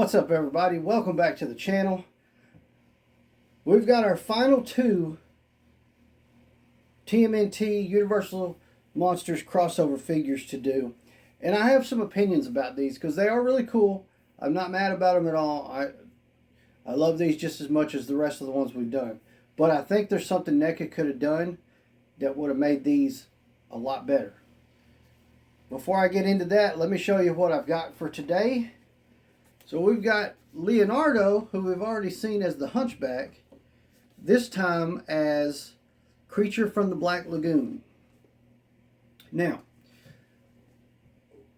What's up, everybody? Welcome back to the channel. We've got our final two TMNT Universal Monsters crossover figures to do. And I have some opinions about these because they are really cool. I'm not mad about them at all. I love these just as much as the rest of the ones we've done. But I think there's something Neca could have done that would have made these a lot better. Before I get into that, let me show you what I've got for today. So we've got Leonardo, who we've already seen as the Hunchback, this time as Creature from the Black Lagoon. Now,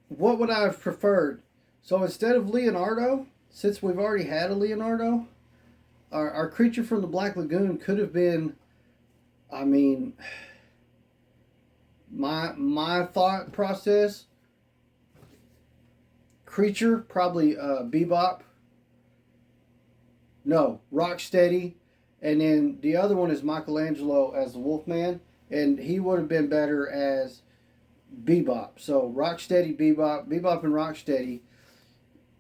what would I have preferred? So instead of Leonardo, since we've already had a Leonardo, our Creature from the Black Lagoon could have been, I mean, my thought process, Creature, probably Bebop. No, Rocksteady. And then the other one is Michelangelo as the Wolfman. And he would have been better as Bebop. So Rocksteady, Bebop and Rocksteady.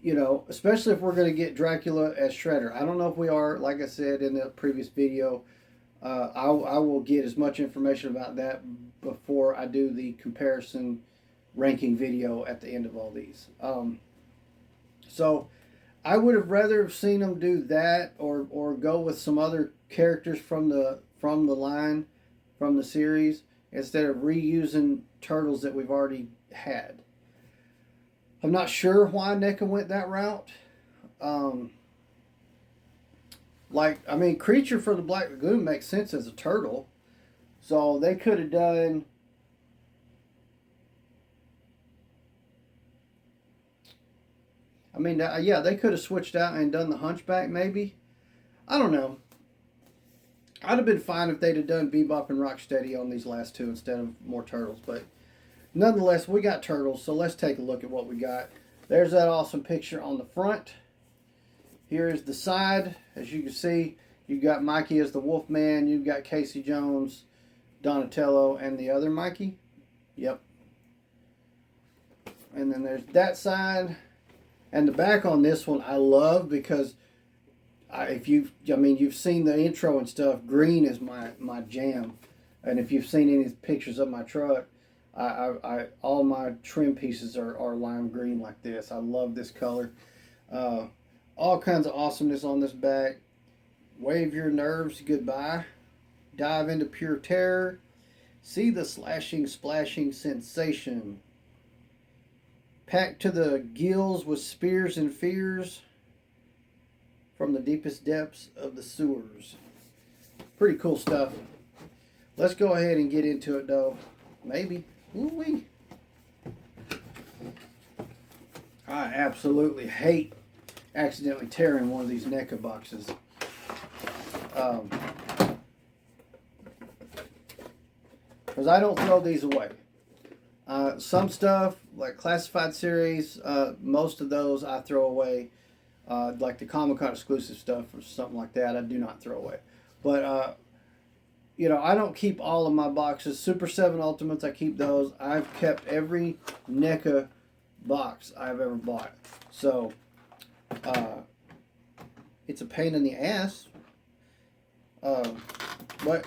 You know, especially if we're going to get Dracula as Shredder. I don't know if we are, like I said in the previous video. I will get as much information about that before I do the comparison ranking video at the end of all these. So I would have rather seen them do that or go with some other characters from the line, from the series, instead of reusing turtles that we've already had. I'm not sure why Neca went that route. I mean, Creature from the Black Lagoon makes sense as a turtle. So they could have done... I mean, yeah, they could have switched out and done the Hunchback, maybe. I don't know. I'd have been fine if they'd have done Bebop and Rocksteady on these last two instead of more turtles. But nonetheless, we got turtles, so let's take a look at what we got. There's that awesome picture on the front. Here is the side. As you can see, you've got Mikey as the Wolfman. You've got Casey Jones, Donatello, and the other Mikey. Yep. And then there's that side. And the back on this one I love because you've seen the intro and stuff. Green is my jam. And if you've seen any pictures of my truck, all my trim pieces are lime green like this. I love this color. All kinds of awesomeness on this back. Wave your nerves goodbye. Dive into pure terror. See the slashing, splashing sensation. Packed to the gills with spears and fears from the deepest depths of the sewers. Pretty cool stuff. Let's go ahead and get into it, though. Maybe. Ooh-wee. I absolutely hate accidentally tearing one of these Neca boxes. Because I don't throw these away. Some stuff, like classified series, most of those I throw away. Like the Comic-Con exclusive stuff or something like that, I do not throw away. But, you know, I don't keep all of my boxes. Super 7 Ultimates, I keep those. I've kept every Neca box I've ever bought. So, it's a pain in the ass. But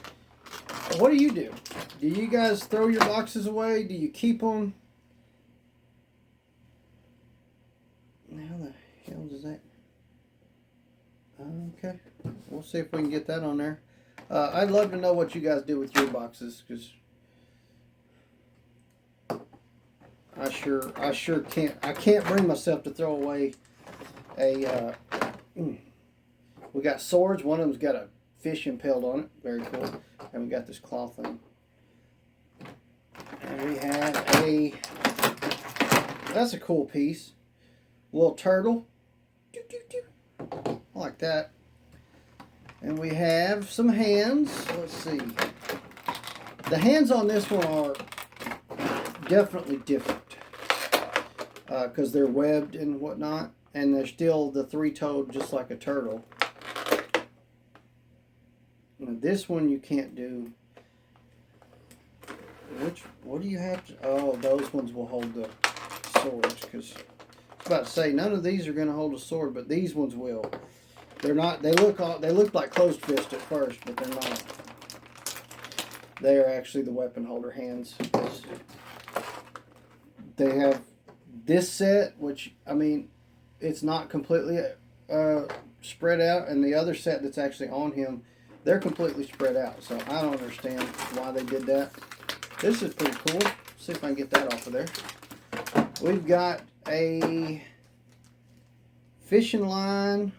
what do you do? Do you guys throw your boxes away? Do you keep them? How the hell does that... Okay. We'll see if we can get that on there. I'd love to know what you guys do with your boxes, because I sure can't bring myself to throw away a... We got swords. One of them's got a fish impaled on it. Very cool. And we got this cloth thing. And we have that's a cool piece. Little turtle. I like that. And we have some hands. Let's see. The hands on this one are definitely different. Because they're webbed and whatnot. And they're still the three-toed, just like a turtle. Now this one you can't do. What do you have to... Oh, those ones will hold the swords, because About to say, none of these are going to hold a sword, but these ones will. They're not. They look like closed fist at first, but they're not. They are actually the weapon holder hands. They have this set, which, I mean, it's not completely spread out, and the other set that's actually on him, they're completely spread out. So I don't understand why they did that. This is pretty cool. Let's see if I can get that off of there. We've got a fishing line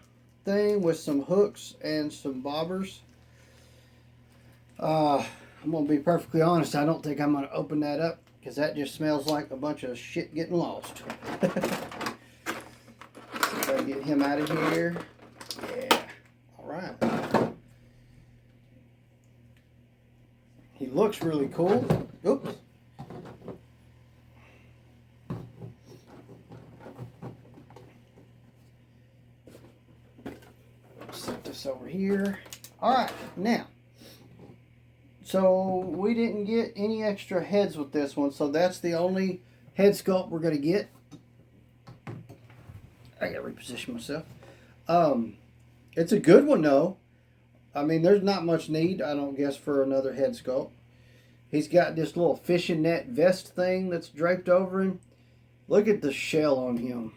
thing with some hooks and some bobbers. I'm going to be perfectly honest. I don't think I'm going to open that up because that just smells like a bunch of shit getting lost. See if I can get him out of here. Yeah. All right. He looks really cool. Oops. Set this over here. All right. Now. So we didn't get any extra heads with this one, so that's the only head sculpt we're going to get. I got to reposition myself. It's a good one though. I mean, there's not much need, I don't guess, for another head sculpt. He's got this little fishing net vest thing that's draped over him. Look at the shell on him.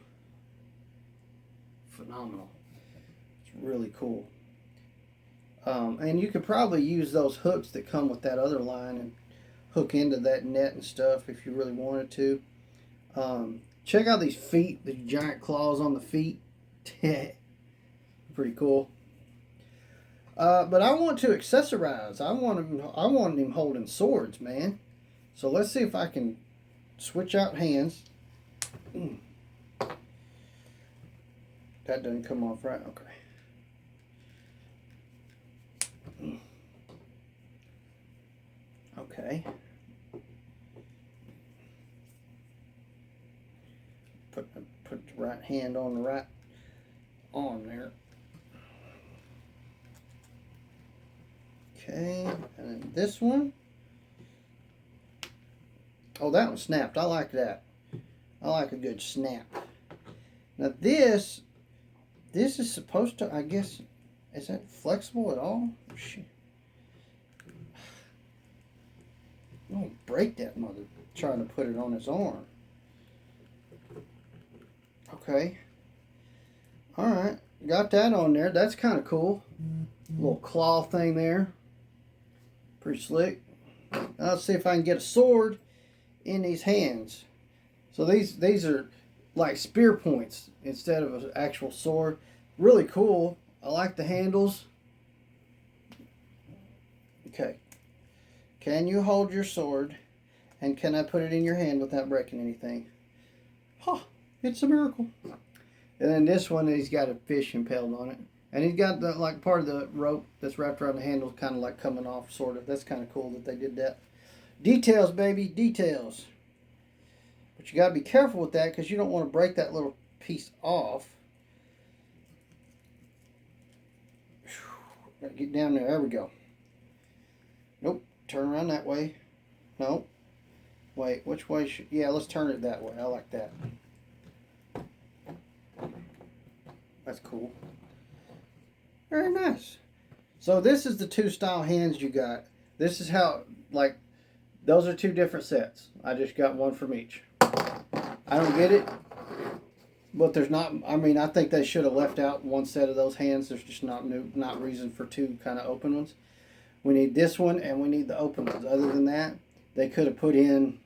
Phenomenal. It's really cool. And you could probably use those hooks that come with that other line and hook into that net and stuff if you really wanted to. Check out these feet, the giant claws on the feet. Pretty cool. But I want to accessorize. I want him holding swords, man. So let's see if I can switch out hands. That doesn't come off right. Okay. Okay. Put the right hand on the right arm there. Okay, and then this one. Oh, that one snapped. I like that. I like a good snap. Now this is supposed to, I guess, is that flexible at all? Shit. Don't break that mother trying to put it on his arm. Okay. Alright. Got that on there. That's kind of cool. Little claw thing there. Pretty slick. Now let's see if I can get a sword in these hands. So these are like spear points instead of an actual sword. Really cool. I like the handles. Okay. Can you hold your sword? And can I put it in your hand without breaking anything? Huh. It's a miracle. And then this one, he's got a fish impaled on it. And he's got the, like, part of the rope that's wrapped around the handle kind of like coming off, sort of. That's kind of cool that they did that. Details, baby. Details. But you got to be careful with that because you don't want to break that little piece off. Got to get down there. There we go. Nope. Turn around that way. No. Wait, which way should... Yeah, let's turn it that way. I like that. That's cool. Very nice. So this is the two style hands you got. This is how, like, those are two different sets. I just got one from each. I don't get it. But there's not, I mean, I think they should have left out one set of those hands. There's just not reason for two kind of open ones. We need this one and we need the open ones. Other than that, they could have put in,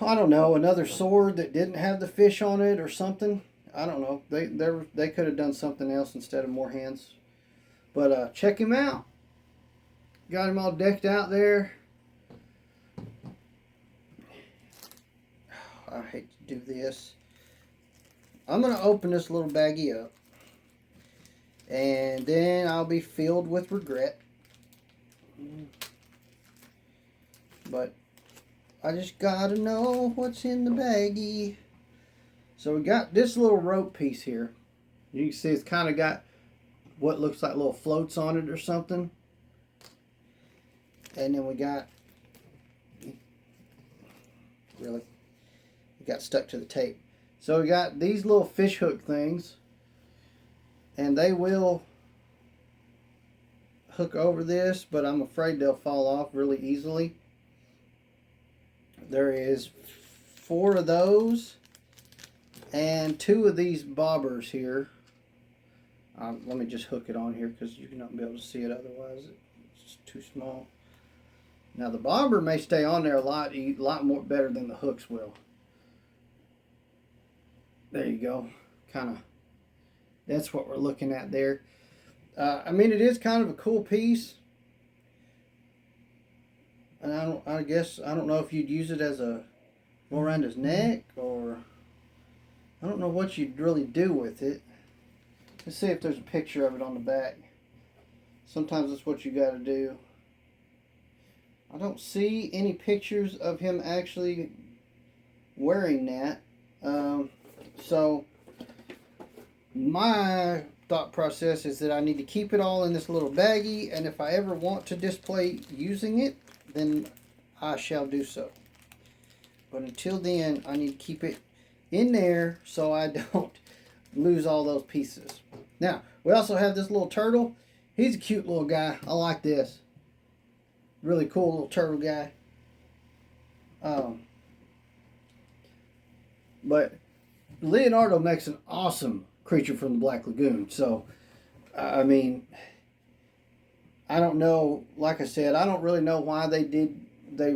I don't know, another sword that didn't have the fish on it or something. I don't know. They could have done something else instead of more hands. But check him out. Got him all decked out there. I hate to do this. I'm going to open this little baggie up. And then I'll be filled with regret. But I just got to know what's in the baggie. So we got this little rope piece here. You can see it's kind of got what looks like little floats on it or something. And then we got, really, it got stuck to the tape. So we got these little fish hook things, and they will hook over this, but I'm afraid they'll fall off really easily. There is 4 of those and 2 of these bobbers here. Let me just hook it on here because you're not going to be able to see it otherwise. It's too small. Now the bobber may stay on there a lot more better than the hooks will. There you go. Kind of, that's what we're looking at there. I mean, it is kind of a cool piece. And I don't know if you'd use it as a, go around his neck, or I don't know what you'd really do with it. Let's see if there's a picture of it on the back. Sometimes that's what you got to do. I don't see any pictures of him actually wearing that. So my thought process is that I need to keep it all in this little baggie, and if I ever want to display using it, then I shall do so. But until then, I need to keep it in there so I don't lose all those pieces. Now, we also have this little turtle. He's a cute little guy. I like this. Really cool little turtle guy. But Leonardo makes an awesome creature from the Black Lagoon. So, I mean, I don't know. Like I said, I don't really know why they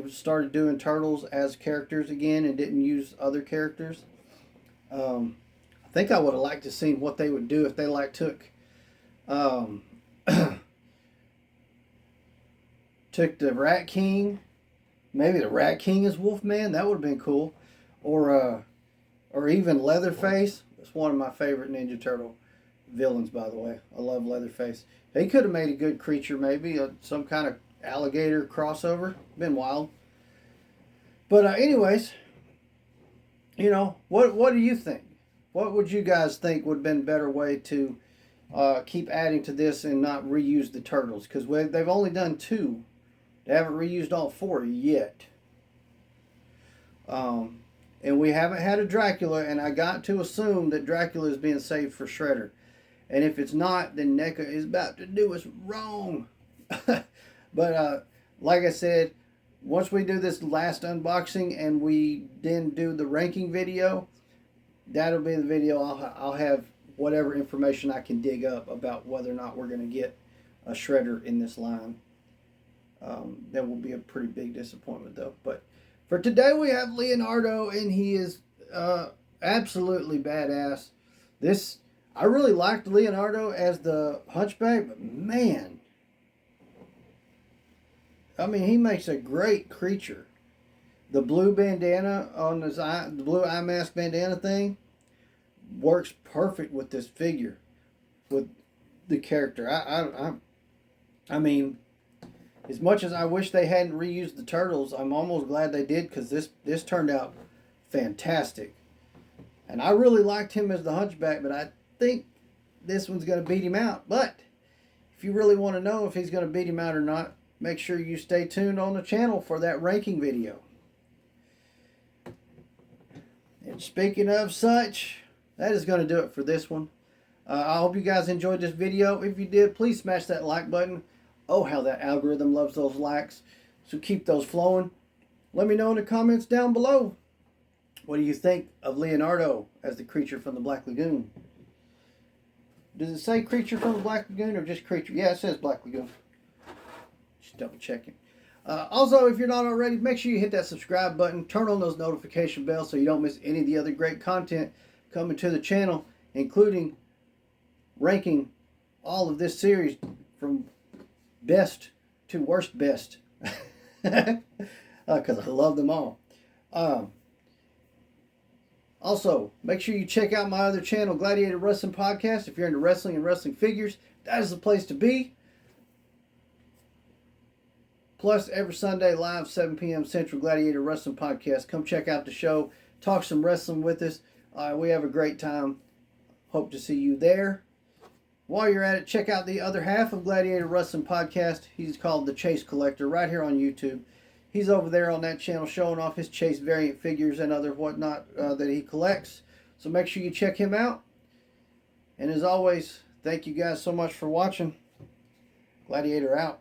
started doing turtles as characters again and didn't use other characters. I think I would have liked to seen what they would do if they took took the Rat King. Maybe the Rat King is Wolfman. That would have been cool. Or even Leatherface. That's one of my favorite Ninja Turtle villains, by the way. I love Leatherface. He could have made a good creature, maybe some kind of alligator crossover. Been wild. But anyways, you know, what do you think? What would you guys think would have been a better way to keep adding to this and not reuse the turtles? Because they've only done 2. They haven't reused all 4 yet. And we haven't had a Dracula, and I got to assume that Dracula is being saved for Shredder. And if it's not, then Neca is about to do us wrong. But like I said, once we do this last unboxing and we then do the ranking video, that'll be the video. I'll have whatever information I can dig up about whether or not we're going to get a Shredder in this line. That will be a pretty big disappointment, though. But for today, we have Leonardo, and he is absolutely badass. I really liked Leonardo as the Hunchback, but man, I mean, he makes a great creature. The blue bandana on his eye, the blue eye mask bandana thing, works perfect with this figure, with the character. I mean, as much as I wish they hadn't reused the turtles, I'm almost glad they did, because this turned out fantastic. And I really liked him as the Hunchback, but I think this one's going to beat him out. But if you really want to know if he's going to beat him out or not, make sure you stay tuned on the channel for that ranking video. And speaking of such, that is going to do it for this one. I hope you guys enjoyed this video. If you did, please smash that like button. Oh, how that algorithm loves those likes. So keep those flowing. Let me know in the comments down below. What do you think of Leonardo as the creature from the Black Lagoon? Does it say creature from the Black Lagoon or just creature? Yeah, it says Black Lagoon. Just double checking. Also, if you're not already, make sure you hit that subscribe button. Turn on those notification bells so you don't miss any of the other great content coming to the channel, including ranking all of this series from best to worst best. Because I love them all. Also, make sure you check out my other channel, Gladiator Wrestling Podcast. If you're into wrestling and wrestling figures, that is the place to be. Plus, every Sunday live, 7 p.m. Central, Gladiator Wrestling Podcast. Come check out the show. Talk some wrestling with us. We have a great time. Hope to see you there. While you're at it, check out the other half of Gladiator Wrestling Podcast. He's called The Chase Collector, right here on YouTube. He's over there on that channel showing off his Chase variant figures and other whatnot that he collects. So make sure you check him out. And as always, thank you guys so much for watching. Gladiator out.